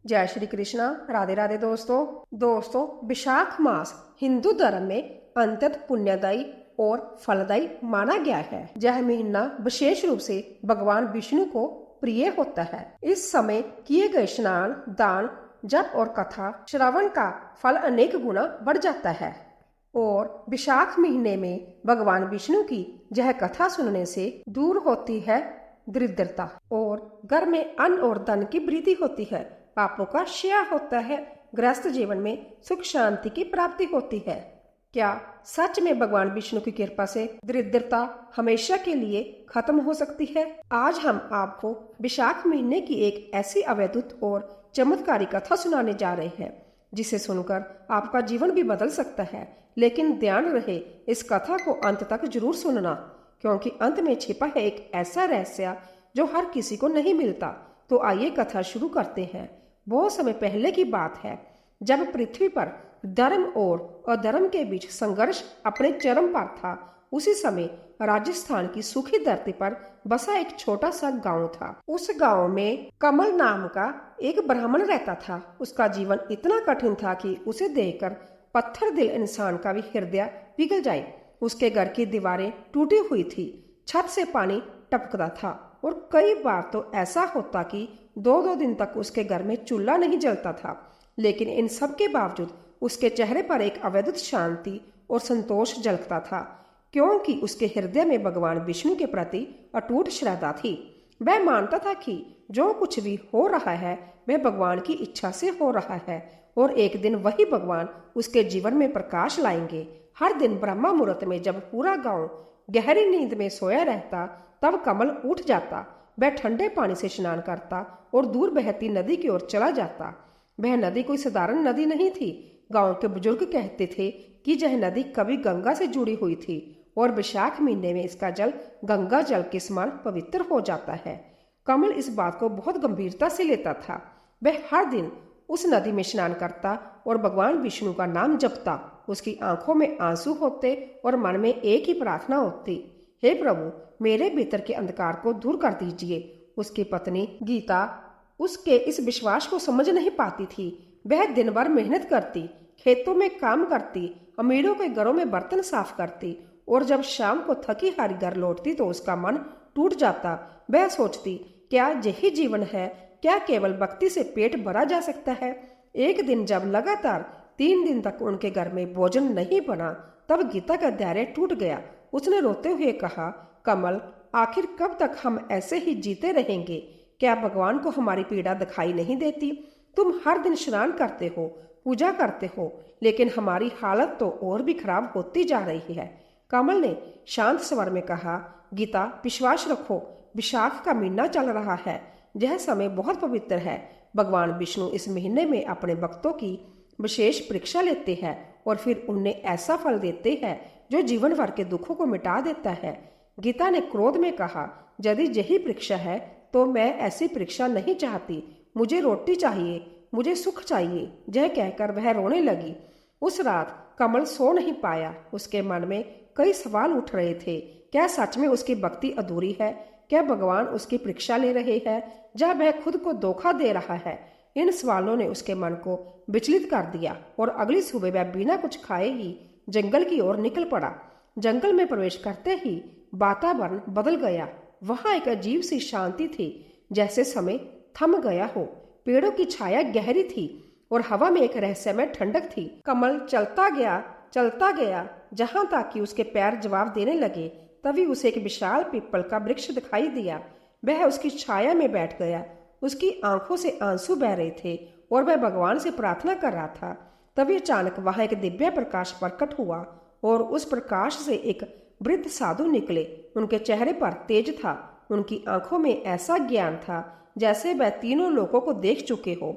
जय श्री कृष्णा। राधे राधे दोस्तों विशाख मास हिंदू धर्म में अत्यंत पुण्यदायी और फलदायी माना गया है। यह महीना विशेष रूप से भगवान विष्णु को प्रिय होता है। इस समय किए गए स्नान, दान, जप और कथा श्रवण का फल अनेक गुना बढ़ जाता है। और विशाख महीने में भगवान विष्णु की यह कथा सुनने से दूर होती है दरिद्रता और घर में अन्न और धन की वृद्धि होती है। पापों का क्षय होता है। गृहस्थ जीवन में सुख शांति की प्राप्ति होती है। क्या सच में भगवान विष्णु की कृपा से दरिद्रता हमेशा के लिए खत्म हो सकती है? आज हम आपको विशाख महीने की एक ऐसी अद्भुत और चमत्कारी कथा सुनाने जा रहे हैं जिसे सुनकर आपका जीवन भी बदल सकता है। लेकिन ध्यान रहे, इस कथा को अंत तक जरूर सुनना, क्योंकि अंत में छिपा है एक ऐसा रहस्य जो हर किसी को नहीं मिलता। तो आइए कथा शुरू करते हैं। बहुत समय पहले की बात है, जब पृथ्वी पर धर्म और अधर्म के बीच संघर्ष अपने चरम पर था। उसी समय राजस्थान की सूखी धरती पर बसा एक छोटा सा गांव था। उस गांव में कमल नाम का एक ब्राह्मण रहता था। उसका जीवन इतना कठिन था कि उसे देखकर पत्थर दिल इंसान का भी हृदय पिघल जाए। उसके घर की दीवारें टूटी हुई थी, छत से पानी टपकता था और कई बार तो ऐसा होता कि 2-2 दिन तक उसके घर में चूल्हा नहीं जलता था। लेकिन इन सब के बावजूद उसके चेहरे पर एक अद्भुत शांति और संतोष झलकता था, क्योंकि उसके हृदय में भगवान विष्णु के प्रति अटूट श्रद्धा थी। वह मानता था कि जो कुछ भी हो रहा है वह भगवान की इच्छा से हो रहा है और एक दिन वही भगवान उसके जीवन में प्रकाश लाएंगे। हर दिन ब्रह्म मुहूर्त में जब पूरा गांव गहरी नींद में सोया रहता, तब कमल उठ जाता। वह ठंडे पानी से स्नान करता और दूर बहती नदी की ओर चला जाता। वह नदी कोई साधारण नदी नहीं थी। गांव के बुजुर्ग कहते थे कि यह नदी कभी गंगा से जुड़ी हुई थी और वैशाख महीने में इसका जल गंगा जल के समान पवित्र हो जाता है। कमल इस बात को बहुत गंभीरता से लेता था। वह हर दिन उस नदी में स्नान करता और भगवान विष्णु का नाम जपता। उसकी आंखों में आंसू होते और मन में एक ही प्रार्थना होती, हे प्रभु, मेरे भीतर के अंधकार को दूर कर दीजिए। उसकी पत्नी गीता उसके इस विश्वास को समझ नहीं पाती थी। वह दिन भर मेहनत करती, खेतों में काम करती, अमीरों के घरों में बर्तन साफ करती और जब शाम को थकी हारी घर लौटती तो उसका मन टूट जाता। वह सोचती, क्या यही जीवन है? क्या केवल भक्ति से पेट भरा जा सकता है? एक दिन जब लगातार 3 दिन तक उनके घर में भोजन नहीं बना, तब गीता का धैर्य टूट गया। उसने रोते हुए कहा, कमल, आखिर कब तक हम ऐसे ही जीते रहेंगे? क्या भगवान को हमारी पीड़ा दिखाई नहीं देती? तुम हर दिन स्नान करते हो, पूजा करते हो, लेकिन हमारी हालत तो और भी खराब होती जा रही है। कमल ने शांत स्वर में कहा, गीता, विश्वास रखो, विशाख का महीना चल रहा है। यह समय बहुत पवित्र है। भगवान विष्णु इस महीने में अपने भक्तों की विशेष परीक्षा लेते हैं और फिर उन्हें ऐसा फल देते हैं जो जीवन भर के दुखों को मिटा देता है। गीता ने क्रोध में कहा, यदि यही परीक्षा है तो मैं ऐसी परीक्षा नहीं चाहती। मुझे रोटी चाहिए, मुझे सुख चाहिए। यह कहकर वह रोने लगी। उस रात कमल सो नहीं पाया। उसके मन में कई सवाल उठ रहे थे। क्या सच में उसकी भक्ति अधूरी है? क्या भगवान उसकी परीक्षा ले रहे हैं या वह खुद को धोखा दे रहा है? इन सवालों ने उसके मन को विचलित कर दिया और अगली सुबह वह बिना कुछ खाए ही जंगल की ओर निकल पड़ा। जंगल में प्रवेश करते ही वातावरण बदल गया। वहां एक अजीब सी शांति थी, जैसे समय थम गया हो। पेड़ों की छाया गहरी थी और हवा में एक रहस्यमय ठंडक थी। कमल चलता गया जहां तक कि उसके पैर जवाब देने लगे। तभी उसे एक विशाल पीपल का वृक्ष दिखाई दिया। वह उसकी छाया में बैठ गया। उसकी आंखों से आंसू बह रहे थे और वह भगवान से प्रार्थना कर रहा था। तभी अचानक वहां एक दिव्य प्रकाश प्रकट हुआ और उस प्रकाश से एक वृद्ध साधु निकले। उनके चेहरे पर तेज था। उनकी आंखों में ऐसा ज्ञान था जैसे वह तीनों लोगों को देख चुके हो।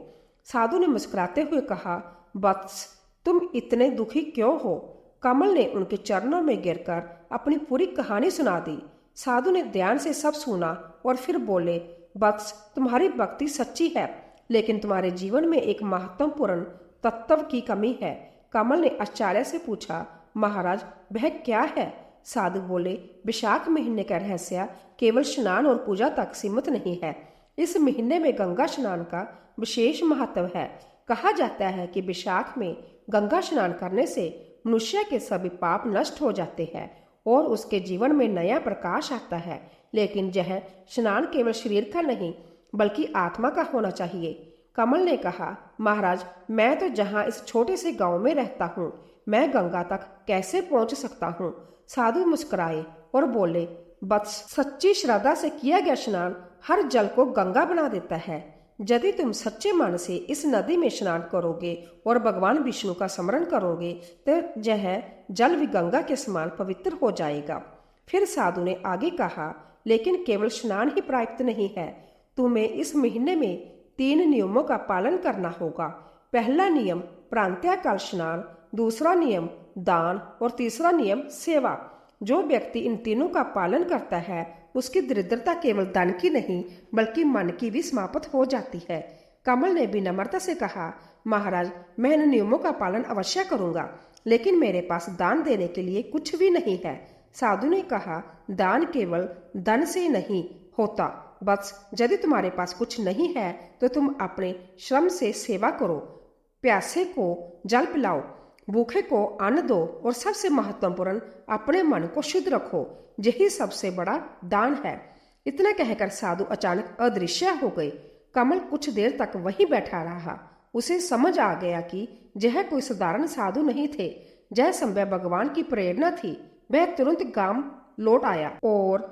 साधु ने मुस्कुराते हुए कहा, वत्स, तुम इतने दुखी क्यों हो? कमल ने उनके चरणों में गिरकर अपनी पूरी कहानी सुना दी। साधु ने ध्यान से सब सुना और फिर बोले, वत्स, तुम्हारी भक्ति सच्ची है, लेकिन तुम्हारे जीवन में एक महत्वपूर्ण तत्व की कमी है। कमल ने आश्चर्य से पूछा, महाराज, वह क्या है? साधु बोले, विशाख महीने का रहस्य केवल स्नान और पूजा तक सीमित नहीं है। इस महीने में गंगा स्नान का विशेष महत्व है। कहा जाता है कि विशाख में गंगा स्नान करने से मनुष्य के सभी पाप नष्ट हो जाते हैं और उसके जीवन में नया प्रकाश आता है। लेकिन यह स्नान केवल शरीर का नहीं बल्कि आत्मा का होना चाहिए। कमल ने कहा, महाराज, मैं तो जहाँ इस छोटे से गांव में रहता हूँ, मैं गंगा तक कैसे पहुँच सकता हूँ? साधु मुस्कुराए और बोले, बस सच्ची श्रद्धा से किया गया स्नान हर जल को गंगा बना देता है। यदि तुम सच्चे मन से इस नदी में स्नान करोगे और भगवान विष्णु का स्मरण करोगे तो यह जल भी गंगा के समान पवित्र हो जाएगा। फिर साधु ने आगे कहा, लेकिन केवल स्नान ही पर्याप्त नहीं है, तुम्हें इस महीने में 3 नियमों का पालन करना होगा। पहला नियम प्रातःकाल स्नान, दूसरा नियम दान और तीसरा नियम सेवा। जो व्यक्ति इन तीनों का पालन करता है उसकी दरिद्रता केवल धन की नहीं बल्कि मन की भी समाप्त हो जाती है। कमल ने भी नम्रता से कहा, महाराज, मैं इन नियमों का पालन अवश्य करूंगा, लेकिन मेरे पास दान देने के लिए कुछ भी नहीं है। साधु ने कहा, दान केवल धन से नहीं होता, बस यदि तुम्हारे पास कुछ नहीं है तो तुम अपने श्रम से सेवा करो, प्यासे को जल पिलाओ, भूखे को अन्न दो और सबसे महत्वपूर्ण अपने मन को शुद्ध रखो। यही सबसे बड़ा दान है। इतना कहकर साधु अचानक अदृश्य हो गए। कमल कुछ देर तक वहीं बैठा रहा। उसे समझ आ गया कि यह कोई साधारण साधु नहीं थे, यह संभव भगवान की प्रेरणा थी। वह तुरंत गांव लौट आया और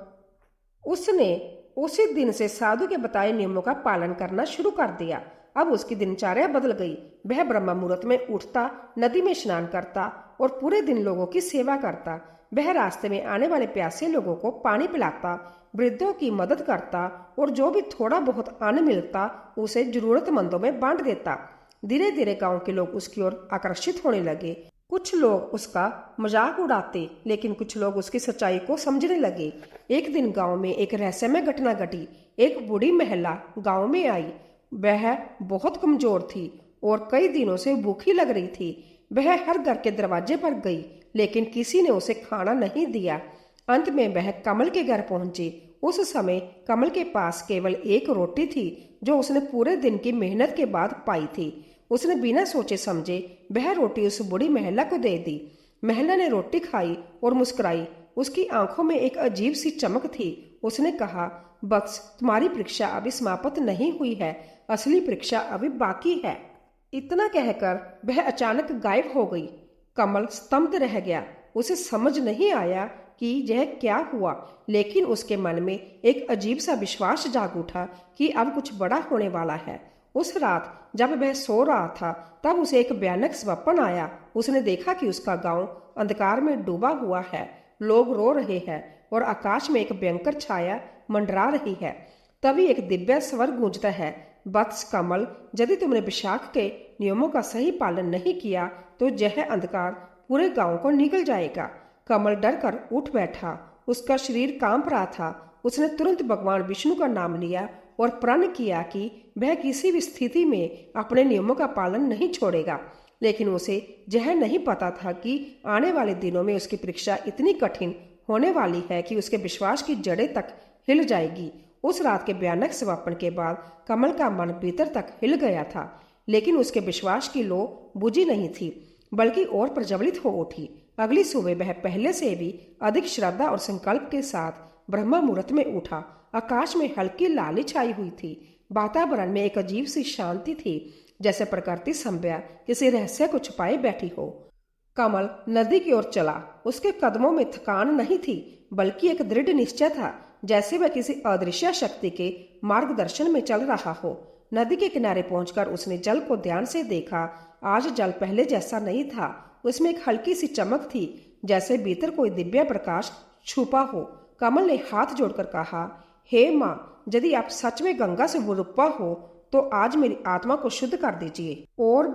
उसने उसी दिन से साधु के बताए नियमों का पालन करना शुरू कर दिया। अब उसकी दिनचर्या बदल गई। वह ब्रह्म मुहूर्त में उठता, नदी में स्नान करता और पूरे दिन लोगों की सेवा करता। वह रास्ते में आने वाले प्यासे लोगों को पानी पिलाता, वृद्धों की मदद करता और जो भी थोड़ा बहुत अन्न मिलता उसे जरूरतमंदों में बांट देता। धीरे धीरे गांव के लोग उसकी ओर आकर्षित होने लगे। कुछ लोग उसका मजाक उड़ाते, लेकिन कुछ लोग उसकी सच्चाई को समझने लगे। एक दिन गांव में एक रहस्यमय घटना घटी। एक बूढ़ी महिला गांव में आई। वह बहुत कमजोर थी और कई दिनों से भूखी लग रही थी। वह हर घर के दरवाजे पर गई, लेकिन किसी ने उसे खाना नहीं दिया। अंत में वह कमल के घर पहुंची। उस समय कमल के पास केवल एक रोटी थी जो उसने पूरे दिन की मेहनत के बाद पाई थी। उसने बिना सोचे समझे वह रोटी उस बूढ़ी महिला को दे दी। महिला ने रोटी खाई और मुस्कुराई। उसकी आंखों में एक अजीब सी चमक थी। उसने कहा, बस तुम्हारी परीक्षा अभी समाप्त नहीं हुई है, असली परीक्षा अभी बाकी है। इतना कहकर वह अचानक गायब हो गई। कमल स्तब्ध रह गया। उसे समझ नहीं आया कि यह क्या हुआ, लेकिन उसके मन में एक अजीब सा विश्वास जाग उठा कि अब कुछ बड़ा होने वाला है। उस रात जब वह सो रहा था तब उसे एक भयानक स्वप्न आया। उसने देखा कि उसका गांव अंधकार में डूबा हुआ है, लोग रो रहे हैं और आकाश में एक भयंकर छाया मंडरा रही है। तभी एक दिव्य स्वर गूंजता है, वत्स कमल, यदि तुमने विशाख के नियमों का सही पालन नहीं किया तो यह अंधकार पूरे गांव को निगल जाएगा। कमल डर कर उठ बैठा। उसका शरीर कांप रहा था। उसने तुरंत भगवान विष्णु का नाम लिया और प्रण किया कि वह किसी भी स्थिति में अपने नियमों का पालन नहीं छोड़ेगा। लेकिन उसे यह नहीं पता था कि आने वाले दिनों में उसकी परीक्षा इतनी कठिन होने वाली है कि उसके विश्वास की जड़ें तक हिल जाएगी। उस रात के भयानक स्वप्न के बाद कमल का मन भीतर तक हिल गया था, लेकिन उसके विश्वास की लौ बुझी नहीं थी, बल्कि और प्रज्वलित हो उठी। अगली सुबह वह पहले से भी अधिक श्रद्धा और संकल्प के साथ ब्रह्म मुहूर्त में उठा। आकाश में हल्की लाली छाई हुई थी। वातावरण में एक अजीब सी शांति थी, जैसे प्रकृति संभ्या किसी रहस्य को छुपाए बैठी हो। कमल नदी की ओर चला। उसके कदमों में थकान नहीं थी, बल्कि एक दृढ़ निश्चय था, जैसे वह किसी अदृश्य शक्ति के मार्गदर्शन में चल रहा हो। नदी के किनारे पहुंचकर उसने जल को ध्यान से देखा। आज जल पहले जैसा नहीं था। उसमें एक हल्की सी चमक थी, जैसे भीतर कोई दिव्य प्रकाश छुपा हो। कमल ने हाथ जोड़कर कहा, हे माँ, यदि आप सच में गंगा से विरूपा हो तो आज मेरी आत्मा को शुद्ध कर दीजिए। और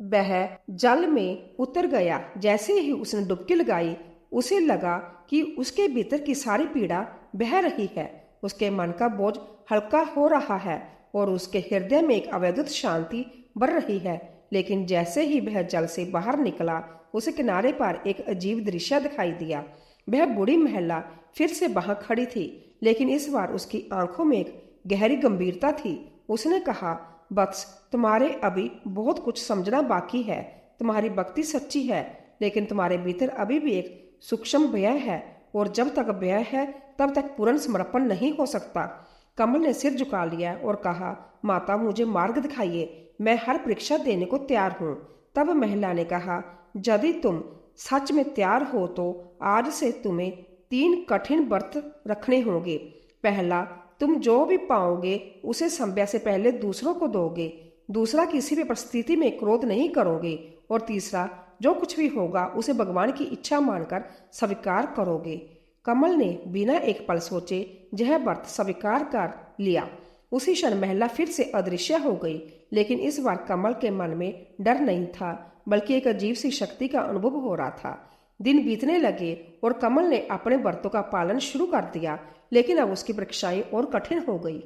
वह जल में उतर गया। जैसे ही उसने डुबकी लगाई, उसे लगा कि उसके भीतर की सारी पीड़ा बह रही है। उसके मन का बोझ हल्का हो रहा है और उसके हृदय में एक अवैध शांति बढ़ रही है। लेकिन जैसे ही वह जल से बाहर निकला, उसे किनारे पर एक अजीब दृश्य दिखाई दिया। वह बूढ़ी महिला फिर से वहां खड़ी थी, लेकिन इस बार उसकी आंखों में एक गहरी गंभीरता थी। उसने कहा, वत्स, तुम्हारे अभी बहुत कुछ समझना बाकी है। तुम्हारी भक्ति सच्ची है, लेकिन तुम्हारे भीतर अभी भी एक सूक्ष्म भय है, और जब तक भय है तब तक पूर्ण समर्पण नहीं हो सकता। कमल ने सिर झुका लिया और कहा, माता मुझे मार्ग दिखाइए, मैं हर परीक्षा देने को तैयार हूँ। तब महिला ने कहा, यदि तुम सच में तैयार हो तो आज से तुम्हें 3 कठिन व्रत रखने होंगे। पहला, तुम जो भी पाओगे उसे संध्या से पहले दूसरों को दोगे। दूसरा, किसी भी परिस्थिति में क्रोध नहीं करोगे। और तीसरा, जो कुछ भी होगा उसे भगवान की इच्छा मानकर स्वीकार करोगे। कमल ने बिना एक पल सोचे यह व्रत स्वीकार कर लिया। उसी क्षण महिला फिर से अदृश्य हो गई, लेकिन इस बार कमल के मन में डर नहीं था, बल्कि एक अजीब सी शक्ति का अनुभव हो रहा था। दिन बीतने लगे और कमल ने अपने व्रतों का पालन शुरू कर दिया, लेकिन अब उसकी परीक्षाएं और कठिन हो गई।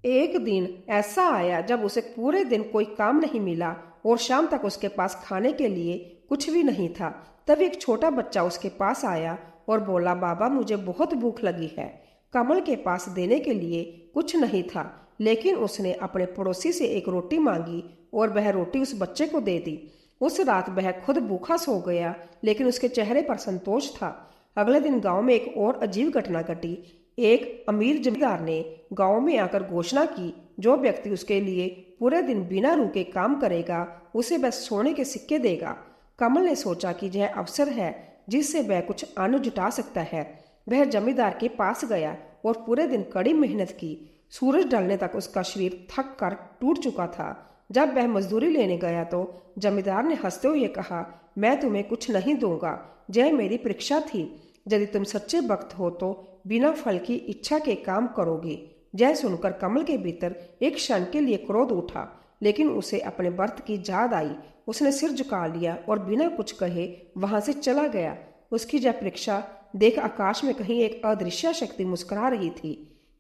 एक दिन ऐसा आया जब उसे पूरे दिन कोई काम नहीं मिला और शाम तक उसके पास खाने के लिए कुछ भी नहीं था। तभी एक छोटा बच्चा उसके पास आया और बोला, बाबा मुझे बहुत भूख लगी है। कमल के पास देने के लिए कुछ नहीं था, लेकिन उसने अपने पड़ोसी से एक रोटी मांगी और वह रोटी उस बच्चे को दे दी। उस रात वह खुद भूखा सो गया, लेकिन उसके चेहरे पर संतोष था। अगले दिन गांव में एक और अजीब घटना घटी। एक अमीर जमींदार ने गांव में आकर घोषणा की, जो व्यक्ति उसके लिए पूरे दिन बिना रुके काम करेगा उसे वह सोने के सिक्के देगा। कमल ने सोचा कि यह अवसर है जिससे वह कुछ अन्न जुटा सकता है। वह जमींदार के पास गया और पूरे दिन कड़ी मेहनत की। सूरज ढलने तक उसका शरीर थक कर टूट चुका था। जब वह मजदूरी लेने गया तो जमींदार ने हंसते हुए कहा, मैं तुम्हें कुछ नहीं दूंगा, यह मेरी परीक्षा थी। यदि तुम सच्चे भक्त हो तो बिना फल की इच्छा के काम करोगे। यह सुनकर कमल के भीतर एक क्षण के लिए क्रोध उठा, लेकिन उसे अपने व्रत की याद आई। उसने सिर झुका लिया और बिना कुछ कहे वहां से चला गया। उसकी यह परीक्षा देख आकाश में कहीं एक अदृश्य शक्ति मुस्कुरा रही थी।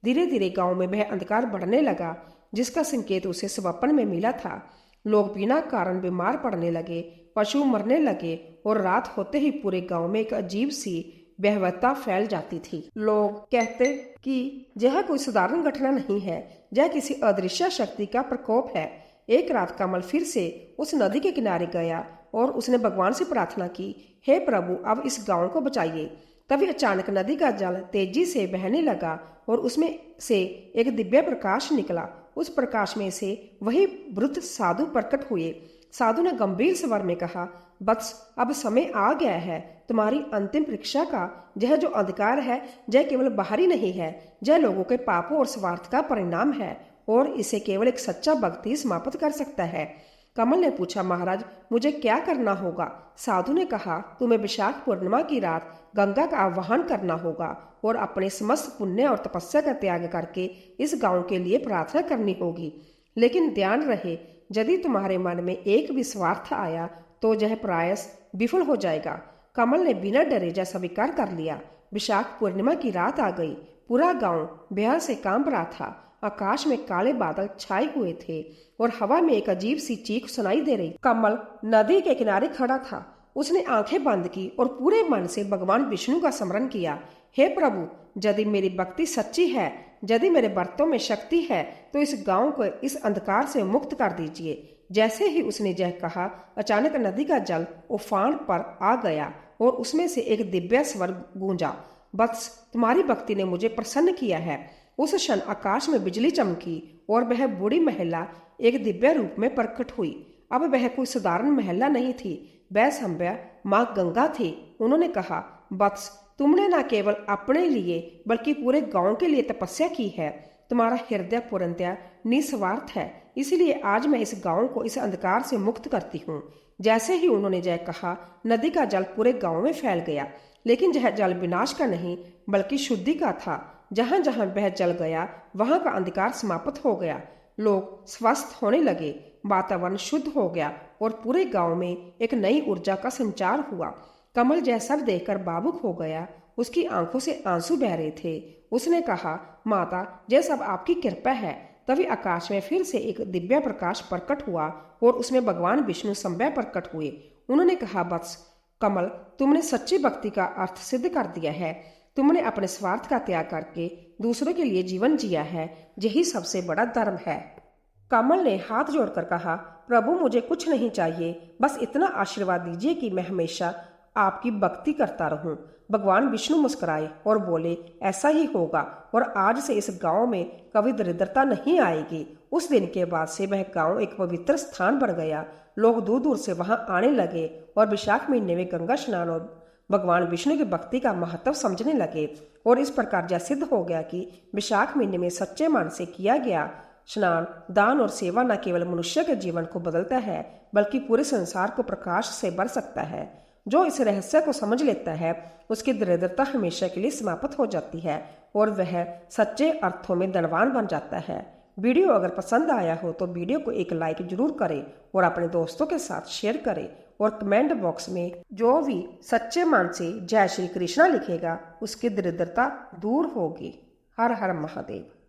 धीरे धीरे गांव में वह अंधकार बढ़ने लगा, जिसका संकेत उसे स्वप्न में मिला था। लोग बिना कारण बीमार पड़ने लगे, पशु मरने लगे और रात होते ही पूरे गांव में एक अजीब सी बेहवता फैल जाती थी। लोग कहते कि यह कोई साधारण घटना नहीं है, यह किसी अदृश्य शक्ति का प्रकोप है। एक रात कमल फिर से उस नदी के किनारे गया और उसने भगवान से प्रार्थना की, हे प्रभु अब इस गांव को बचाइए। तभी अचानक नदी का जल तेजी से बहने लगा और उसमें से एक दिव्य प्रकाश निकला। उस प्रकाश में से वही वृद्ध साधु प्रकट हुए। साधु ने गंभीर स्वर में कहा, वत्स अब समय आ गया है। तुम्हारी अंतिम परीक्षा का यह जो अंधकार है, यह केवल बाहरी नहीं है, यह लोगों के पापों और स्वार्थ का परिणाम है और इसे केवल एक सच्चा भक्त ही समाप्त कर सकता है। कमल ने पूछा, महाराज मुझे क्या करना होगा? साधु ने कहा, तुम्हें विशाख पूर्णिमा की रात गंगा का आह्वान करना होगा और अपने समस्त पुण्य और तपस्या का त्याग करके इस गांव के लिए प्रार्थना करनी होगी। लेकिन ध्यान रहे, यदि तुम्हारे मन में एक भी स्वार्थ आया तो यह प्रयास विफल हो जाएगा। कमल ने बिना डरे जैसा स्वीकार कर लिया। विशाख पूर्णिमा की रात आ गई। पूरा गांव ब्याह से कांप रहा था। आकाश में काले बादल छाए हुए थे और हवा में एक अजीब सी चीख सुनाई दे रही। कमल नदी के किनारे खड़ा था। उसने आंखें बंद की और पूरे मन से भगवान विष्णु का स्मरण किया। हे प्रभु, यदि मेरी भक्ति सच्ची है, यदि मेरे व्रतों में शक्ति है, तो इस गांव को इस अंधकार से मुक्त कर दीजिए। जैसे ही उसने यह कहा, अचानक नदी का जल उफान पर आ गया और उसमें से एक दिव्य स्वर गूंजा, वत्स तुम्हारी भक्ति ने मुझे प्रसन्न किया है। उस क्षण आकाश में बिजली चमकी और वह बूढ़ी महिला एक दिव्य रूप में प्रकट हुई। अब वह कोई साधारण महिला नहीं थी, वह संभ्या माँ गंगा थी। उन्होंने कहा, वत्स तुमने न केवल अपने लिए बल्कि पूरे गांव के लिए तपस्या की है। तुम्हारा हृदय पूर्णतया निस्वार्थ है, इसलिए आज मैं इस गांव को इस अंधकार से मुक्त करती हूँ। जैसे ही उन्होंने यह कहा, नदी का जल पूरे गांव में फैल गया, लेकिन यह जल विनाश का नहीं बल्कि शुद्धि का था। जहां जहां वह जल गया वहां का अंधकार समाप्त हो गया। लोग स्वस्थ होने लगे, वातावरण शुद्ध हो गया और पूरे गांव में एक नई ऊर्जा का संचार हुआ। कमल यह सब देखकर भावुक हो गया। उसकी आंखों से आंसू बह रहे थे। उसने कहा, माता यह सब आपकी कृपा है। तभी आकाश में फिर से एक दिव्य प्रकाश प्रकट हुआ और उसमें भगवान विष्णु संभय प्रकट हुए। उन्होंने कहा, वत्स कमल तुमने सच्ची भक्ति का अर्थ सिद्ध कर दिया है। तुमने अपने स्वार्थ का त्याग करके दूसरों के लिए जीवन जिया है। यही सबसे बड़ा धर्म है। कमल ने हाथ जोड़कर कहा, प्रभु मुझे कुछ नहीं चाहिए, बस इतना आशीर्वाद दीजिए कि मैं हमेशा आपकी भक्ति करता रहूं। भगवान विष्णु मुस्कुराए और बोले, ऐसा ही होगा और आज से इस गांव में कभी दरिद्रता नहीं आएगी। उस दिन के बाद से वह गांव एक पवित्र स्थान बन गया। लोग दूर दूर से वहां आने लगे और वैशाख महीने में गंगा स्नान और भगवान विष्णु की भक्ति का महत्व समझने लगे। और इस प्रकार यह सिद्ध हो गया कि वैशाख महीने में सच्चे मन से किया गया स्नान, दान और सेवा न केवल मनुष्य के जीवन को बदलता है बल्कि पूरे संसार को प्रकाश से भर सकता है। जो इस रहस्य को समझ लेता है उसकी दरिद्रता हमेशा के लिए समाप्त हो जाती है और वह सच्चे अर्थों में धनवान बन जाता है। वीडियो अगर पसंद आया हो तो वीडियो को एक लाइक जरूर करें और अपने दोस्तों के साथ शेयर करें और कमेंट बॉक्स में जो भी सच्चे मन से जय श्री कृष्णा लिखेगा उसकी दरिद्रता दूर होगी। हर हर महादेव।